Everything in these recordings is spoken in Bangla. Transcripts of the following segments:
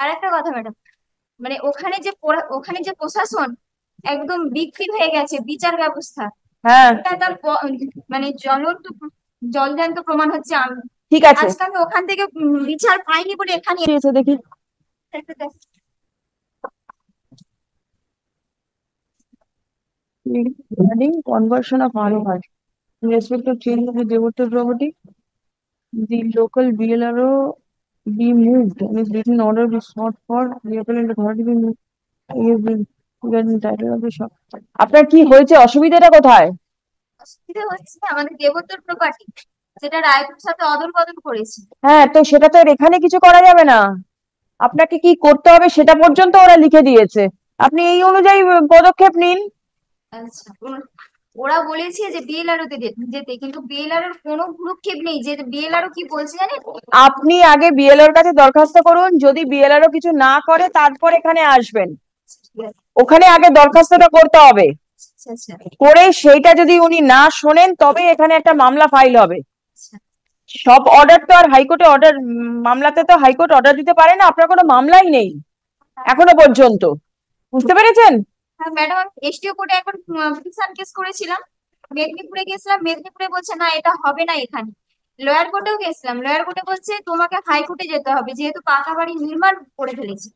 আর একটা কথা ম্যাডাম, মানে ওখানে যে প্রশাসন একদম বিক্রি হয়ে গেছে বিচার ব্যবস্থা। হ্যাঁ, এটা তার মানে জলজান্ত প্রমাণ হচ্ছে আমি। ঠিক আছে। আজকে আমি ওখান থেকে বিচার পাইনি বলে এখানে দিয়েছে দেখি। Regarding conversion of ROI in respect to change of the devoted property, the local BLRO be moved and its written order be sought for the appellant authority be moved. Regarding title of the shop. আপনার কি হয়েছে, অসুবিধাটা কোথায়? অসুবিধা হচ্ছে আমাদের দেবত্বর প্রপার্টি, যেটা রায়পুর সাথে অদল বদল করেছে। হ্যাঁ, তো সেটা তো আর এখানে কিছু করা যাবে না। আপনাকে কি করতে হবে সেটা পর্যন্ত ওরা লিখে দিয়েছে। আপনি এই অনুযায়ী পদক্ষেপ নিন। আচ্ছা, ওরা বলেছে যে বিএলআরও তে যেতে, কিন্তু বিএলআরও কোনো ভ্রুক্ষেপ নেই যে বিএলআরও কি বলছে জানেন। আপনি আগে বিএলওর কাছে দরখাস্ত করুন, যদি বিএলআরও কিছু না করে তারপর এখানে আসবেন। ঠিক আছে। ওখানে আগে দরখাস্তটা করতে হবে। আচ্ছা আচ্ছা করে সেইটা যদি উনি না শোনেন তবে এখানে একটা মামলা ফাইল হবে। আচ্ছা। সব অর্ডার তো আর হাইকোর্টে অর্ডার, মামলাতে তো হাইকোর্ট অর্ডার দিতে পারে না। আপনার কোনো মামলাই নেই এখনো পর্যন্ত, বুঝতে পেরেছেন? হ্যাঁ ম্যাডাম, আমি এসটিও কোর্টে এখন পিটিশন কেস করেছিলাম। মেদিনীপুরে গেছিলাম, মেদিনীপুরে বলছে না এটা হবে না এখানে। লয়ার কোর্টেও গেছিলাম, লয়ার কোর্টে বলছে তোমাকে হাইকোর্টে যেতে হবে যেহেতু পাকা বাড়ি নির্মাণ করে ফেলেছে।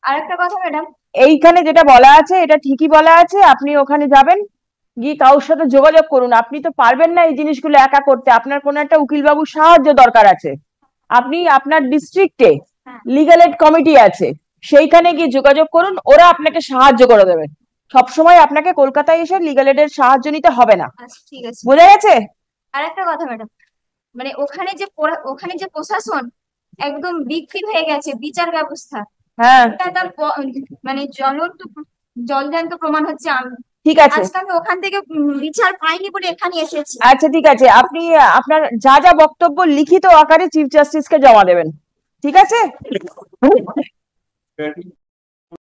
আর একটা কথা ম্যাডাম। এইখানে যেটা বলা আছে এটা ঠিকই বলা আছে, আপনি ওখানে যাবেন, গিয়ে কারোর সাথে যোগাযোগ করুন। আপনি তো পারবেন না এই জিনিসগুলো একা করতে, আপনার কোনো একটা উকিল বাবুর সাহায্য দরকার আছে। আপনি আপনার ডিস্ট্রিক্টে হ্যাঁ। লিগ্যাল এড কমিটি আছে, সেইখানে গিয়ে যোগাযোগ করুন, ওরা আপনাকে সাহায্য করে দেবে। সবসময় আপনাকে কলকাতায় এসে লিগ্যাল এডের সাহায্য নিতে হবে না। আচ্ছা ঠিক আছে। বোঝা গেছে? আর একটা কথা ম্যাডাম, মানে ওখানে যে প্রশাসন একদম বিক্রি হয়ে গেছে বিচার ব্যবস্থা। হ্যাঁ, এটা তার মানে জলজান্ত প্রমাণ হচ্ছে আমি। ঠিক আছে। আজকে আমি ওখান থেকে বিচার পাইনি বলে এখানে এসেছি। আচ্ছা, ঠিক আছে, আপনি আপনার যা যা বক্তব্য লিখিত আকারে চিফ জাস্টিসকে জমা দেবেন। ঠিক আছে?